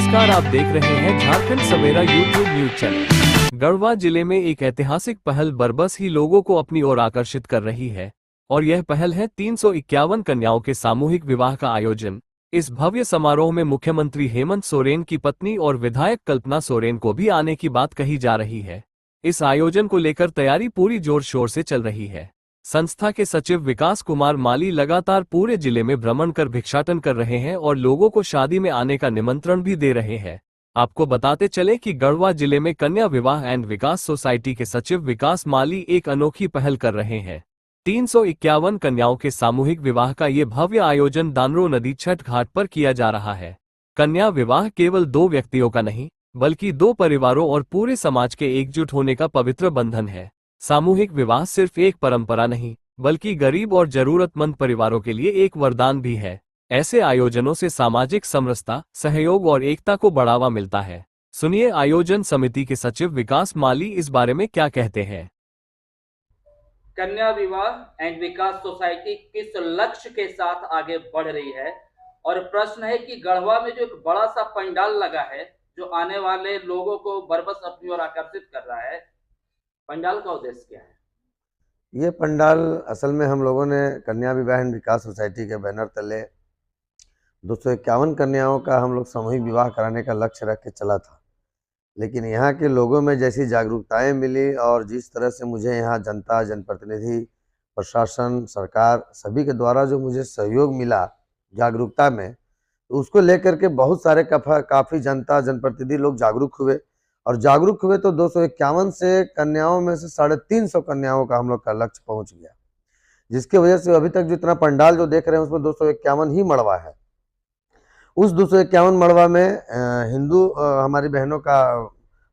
नमस्कार, आप देख रहे हैं झारखंड सवेरा यूट्यूब न्यूज चैनल। गढ़वा जिले में एक ऐतिहासिक पहल बरबस ही लोगों को अपनी ओर आकर्षित कर रही है और यह पहल है 351 कन्याओं के सामूहिक विवाह का आयोजन। इस भव्य समारोह में मुख्यमंत्री हेमंत सोरेन की पत्नी और विधायक कल्पना सोरेन को भी आने की बात कही जा रही है। इस आयोजन को लेकर तैयारी पूरी जोर शोर से चल रही है। संस्था के सचिव विकास कुमार माली लगातार पूरे जिले में भ्रमण कर भिक्षाटन कर रहे हैं और लोगों को शादी में आने का निमंत्रण भी दे रहे हैं। आपको बताते चले कि गढ़वा जिले में कन्या विवाह एंड विकास सोसाइटी के सचिव विकास माली एक अनोखी पहल कर रहे हैं। 351 कन्याओं के सामूहिक विवाह का ये भव्य आयोजन दानरो नदी छठ घाट पर किया जा रहा है। कन्या विवाह केवल 2 व्यक्तियों का नहीं, बल्कि 2 परिवारों और पूरे समाज के एकजुट होने का पवित्र बंधन है। सामूहिक विवाह सिर्फ एक परंपरा नहीं, बल्कि गरीब और जरूरतमंद परिवारों के लिए एक वरदान भी है। ऐसे आयोजनों से सामाजिक समरसता, सहयोग और एकता को बढ़ावा मिलता है। सुनिए आयोजन समिति के सचिव विकास माली इस बारे में क्या कहते हैं। कन्या विवाह एंड विकास सोसाइटी किस लक्ष्य के साथ आगे बढ़ रही है, और प्रश्न है कि गढ़वा में जो एक बड़ा सा पंडाल लगा है जो आने वाले लोगों को बरबस अपनी ओर आकर्षित कर रहा है, पंडाल का उद्देश्य क्या है? ये पंडाल असल में हम लोगों ने कन्या विवाह एंड विकास सोसाइटी के बैनर तले 251 कन्याओं का हम लोग सामूहिक विवाह कराने का लक्ष्य रख के चला था। लेकिन यहाँ के लोगों में जैसी जागरूकताएं मिली और जिस तरह से मुझे यहाँ जनता, जनप्रतिनिधि, प्रशासन, सरकार सभी के द्वारा जो मुझे सहयोग मिला जागरूकता में, तो उसको लेकर के बहुत सारे काफ़ी जनता, जनप्रतिनिधि लोग जागरूक हुए तो 251 से कन्याओं में से 350 कन्याओं का हम लोग का लक्ष्य पहुंच गया, जिसकी वजह से अभी तक जितना पंडाल जो देख रहे हैं उसमें 251 ही मड़वा है। उस 251 मड़वा में हिंदू हमारी बहनों का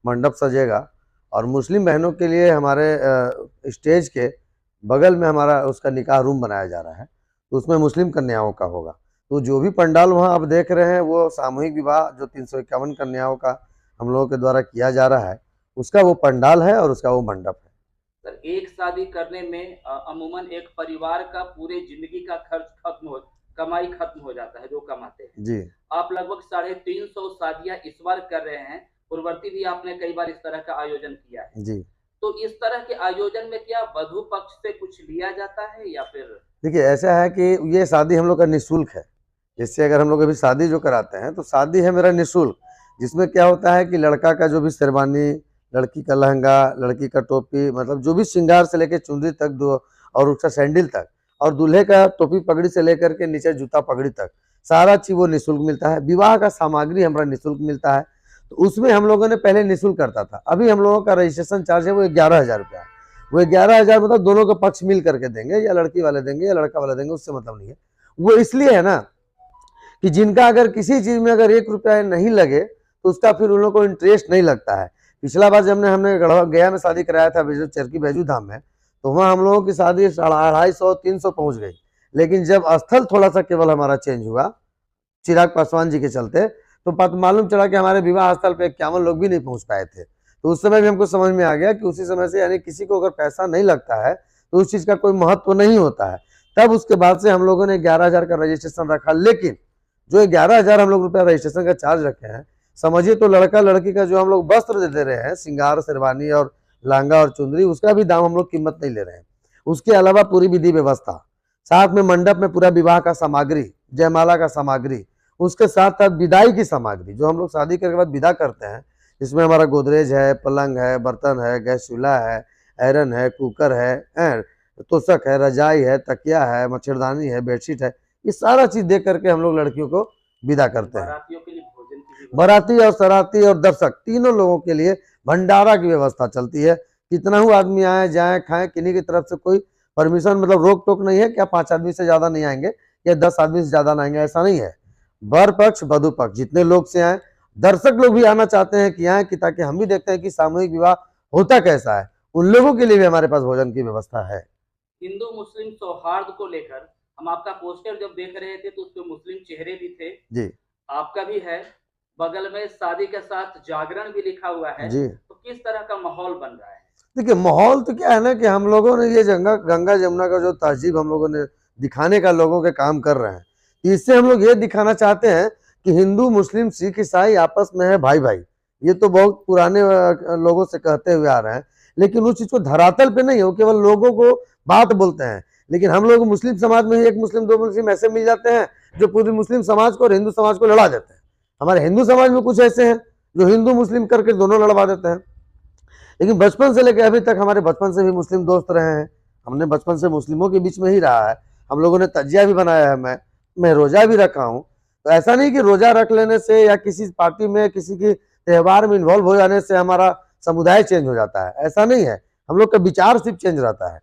मंडप सजेगा और मुस्लिम बहनों के लिए हमारे स्टेज के बगल में हमारा उसका निकाह रूम बनाया जा रहा है, तो उसमें मुस्लिम कन्याओं का होगा। तो जो भी पंडाल वहाँ आप देख रहे हैं वो सामूहिक विवाह जो 351 कन्याओं का हम लोगों के द्वारा किया जा रहा है, उसका वो पंडाल है और उसका वो मंडप है। सर, एक शादी करने में अमूमन एक परिवार का पूरे जिंदगी का खर्च कमाई खत्म हो जाता है जो कमाते हैं जी। आप लगभग 350 शादियां इस बार कर रहे हैं, पूर्ववर्ती भी आपने कई बार इस तरह का आयोजन किया है जी। तो इस तरह के आयोजन में क्या वधु पक्ष से कुछ लिया जाता है या फिर? देखिए, ऐसा है कि ये शादी हम लोग का निःशुल्क है। जैसे अगर हम लोग अभी शादी जो कराते हैं तो शादी है मेरा निःशुल्क, जिसमें क्या होता है कि लड़का का जो भी शेरवानी, लड़की का लहंगा, लड़की का टोपी, मतलब जो भी श्रृंगार से लेकर चुनरी तक दो और उसका सैंडल तक, और दूल्हे का टोपी पगड़ी से लेकर के नीचे जूता पगड़ी तक सारा चीज वो निःशुल्क मिलता है। विवाह का सामग्री हमारा निःशुल्क मिलता है, तो उसमें हम लोगों ने पहले निःशुल्क करता था। अभी हम लोगों का रजिस्ट्रेशन चार्ज है वो 11,000 रुपया है। वो 11,000 मतलब दोनों का पक्ष मिल करके देंगे, या लड़की वाले देंगे या लड़का वाले देंगे, उससे मतलब नहीं है। वो इसलिए है ना कि जिनका अगर किसी चीज में अगर 1 रुपया नहीं लगे तो उसका फिर उन लोगों को इंटरेस्ट नहीं लगता है। पिछला बार जब हमने गया में शादी कराया था चरकी बैजू धाम में, तो वहाँ हम लोगों की शादी 250-300 पहुंच गई। लेकिन जब स्थल थोड़ा सा केवल हमारा चेंज हुआ चिराग पासवान जी के चलते, तो मालूम चला कि हमारे विवाह स्थल पे 51 लोग भी नहीं पहुंच पाए थे। तो उस समय भी हमको समझ में आ गया कि उसी समय से यानी किसी को अगर पैसा नहीं लगता है तो उस चीज का कोई महत्व नहीं होता है। तब उसके बाद से हम लोगों ने 11,000 का रजिस्ट्रेशन रखा। लेकिन जो 11,000 हम लोग रुपया रजिस्ट्रेशन का चार्ज रखे हैं, समझिए तो लड़का लड़की का जो हम लोग वस्त्र दे रहे हैं, श्रृंगार, शेरवानी और लहंगा और चुंदरी, उसका भी दाम हम लोग कीमत नहीं ले रहे हैं। उसके अलावा पूरी विधि व्यवस्था, साथ में मंडप में पूरा विवाह का सामग्री, जयमाला का सामग्री, उसके साथ साथ विदाई की सामग्री जो हम लोग शादी करने के बाद विदा करते हैं, जिसमें हमारा गोदरेज है, पलंग है, बर्तन है, गैस चूल्हा है, आयरन है, कुकर है, तोशक है, रजाई है, तकिया है, मच्छरदानी है, बेडशीट है, ये सारा चीज दे करके हम लोग लड़कियों को विदा करते हैं। बारातियों के लिए भोजन की बाराती और सराती और दर्शक तीनों लोगों के लिए भंडारा की व्यवस्था चलती है। कितना ही आदमी आए जाए खाएं, किन्हीं की तरफ से कोई परमिशन मतलब रोक टोक नहीं है क्या 5 आदमी से ज्यादा नहीं आएंगे या 10 आदमी से ज्यादा नहीं आएंगे, ऐसा नहीं है। वर पक्ष वधु पक्ष जितने लोग से आए, दर्शक लोग भी आना चाहते हैं कि आए कि ताकि हम भी देखते हैं कि सामूहिक विवाह होता कैसा है। उन लोगों के लिए भी हमारे पास भोजन की व्यवस्था है। हिंदू मुस्लिम सौहार्द को लेकर हम आपका पोस्टर जब देख रहे थे तो उसमें मुस्लिम चेहरे भी थे जी, आपका भी है, बगल में शादी के साथ जागरण भी लिखा हुआ है जी। तो किस तरह का माहौल बन रहा है? देखिए, माहौल तो क्या है ना कि हम लोगों ने ये गंगा जमुना का जो तहजीब हम लोगों ने दिखाने का लोगों के काम कर रहे हैं, इससे हम लोग ये दिखाना चाहते हैं कि हिंदू मुस्लिम सिख ईसाई आपस में है भाई भाई, ये तो बहुत पुराने लोगों से कहते हुए आ रहे हैं, लेकिन उस चीज को धरातल पे नहीं है, वो केवल लोगों को बात बोलते हैं। लेकिन हम लोग मुस्लिम समाज में ही एक मुस्लिम दो मुस्लिम ऐसे मिल जाते हैं जो पूरी मुस्लिम समाज को और हिंदू समाज को लड़ा देते हैं। हमारे हिंदू समाज में कुछ ऐसे हैं जो हिंदू मुस्लिम करके दोनों लड़वा देते हैं। लेकिन बचपन से लेकर अभी तक हमारे बचपन से भी मुस्लिम दोस्त रहे हैं, हमने बचपन से मुस्लिमों के बीच में ही रहा है, हम लोगों ने तजिया भी बनाया है, मैं रोजा भी रखा हूँ। तो ऐसा नहीं कि रोजा रख लेने से या किसी पार्टी में किसी की त्यौहार में इन्वॉल्व हो जाने से हमारा समुदाय चेंज हो जाता है, ऐसा नहीं है। हम लोग का विचार सिर्फ चेंज रहता है।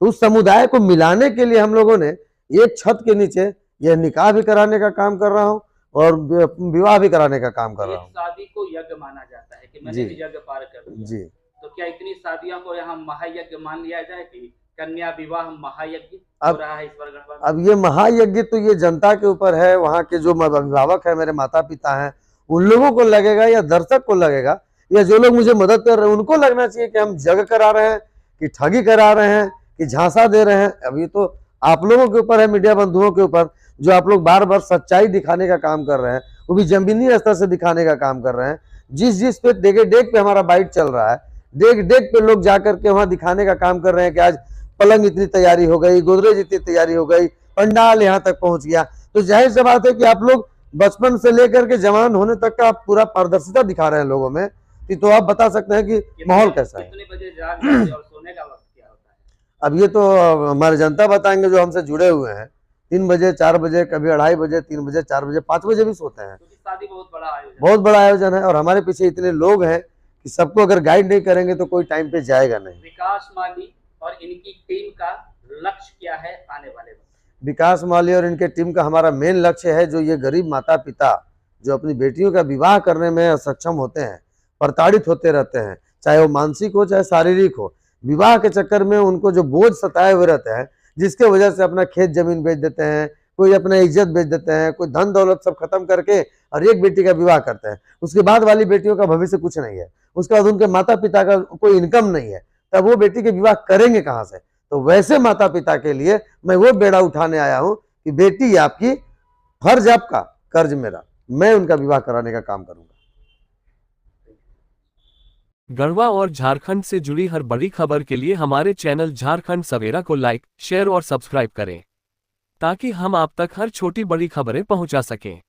तो उस समुदाय को मिलाने के लिए हम लोगों ने एक छत के नीचे यह निकाह भी कराने का काम कर रहा हूँ और विवाह भी कराने का काम कर रहा हूँ। शादी को यज्ञ माना जाता है कि मैंने भी यज्ञ पार कर दिया। जी, तो क्या इतनी शादियों को यहाँ महायज्ञ मान लिया जाए कि कन्या विवाह महायज्ञ हो रहा है इस बार गढ़वा में? अब ये महायज्ञ तो ये जनता के ऊपर है, वहाँ के जो अभिभावक है, मेरे माता पिता हैं, उन लोगों को लगेगा या दर्शक को लगेगा या जो लोग मुझे मदद कर रहे हैं उनको लगना चाहिए कि हम जग करा रहे हैं, कि ठगी करा रहे हैं, कि झांसा दे रहे हैं। अब ये तो आप लोगों के ऊपर है, मीडिया बंधुओं के ऊपर, जो आप लोग बार बार सच्चाई दिखाने का काम कर रहे हैं, वो भी जमीनी स्तर से दिखाने का काम कर रहे हैं। जिस पे डेग पे हमारा बाइट चल रहा है, डेग पे लोग जाकर के वहां दिखाने का काम कर रहे हैं कि आज पलंग इतनी तैयारी हो गई, गोदरेज इतनी तैयारी हो गई, पंडाल यहाँ तक पहुंच गया। तो जाहिर सी बात है कि आप लोग बचपन से लेकर के जवान होने तक का पूरा पारदर्शिता दिखा रहे हैं लोगों में, तो आप बता सकते हैं कि माहौल कैसा है। कितने बजे जाग जाते और सोने का वक्त क्या होता है? अब ये तो हमारे जनता बताएंगे जो हमसे जुड़े हुए हैं। 3 बजे 4 बजे, कभी 2:30 बजे, 3 बजे 4 बजे 5 बजे भी सोते हैं। क्योंकि शादी बहुत बड़ा आयोजन, बहुत बड़ा आयोजन है और हमारे पीछे इतने लोग हैं कि सबको अगर गाइड नहीं करेंगे तो कोई टाइम पे जाएगा नहीं। विकास माली और इनकी टीम का लक्ष्य क्या है आने वाले वक्त? विकास माली और इनके टीम का हमारा मेन लक्ष्य है, जो ये गरीब माता पिता जो अपनी बेटियों का विवाह करने में असक्षम होते हैं, प्रताड़ित होते रहते हैं, चाहे वो मानसिक हो चाहे शारीरिक हो, विवाह के चक्कर में उनको जो बोझ सताए हुए रहते हैं, जिसके वजह से अपना खेत जमीन बेच देते हैं, कोई अपना इज्जत बेच देते हैं, कोई धन दौलत सब खत्म करके और एक बेटी का विवाह करते हैं। उसके बाद वाली बेटियों का भविष्य कुछ नहीं है, उसके बाद उनके माता पिता का कोई इनकम नहीं है, तब वो बेटी के विवाह करेंगे कहाँ से? तो वैसे माता पिता के लिए मैं वो बेड़ा उठाने आया हूँ कि बेटी आपकी, फर्ज आपका, कर्ज मेरा, मैं उनका विवाह कराने का काम करूंगा। गढ़वा और झारखंड से जुड़ी हर बड़ी खबर के लिए हमारे चैनल झारखंड सवेरा को लाइक, शेयर और सब्सक्राइब करें, ताकि हम आप तक हर छोटी बड़ी खबरें पहुंचा सकें।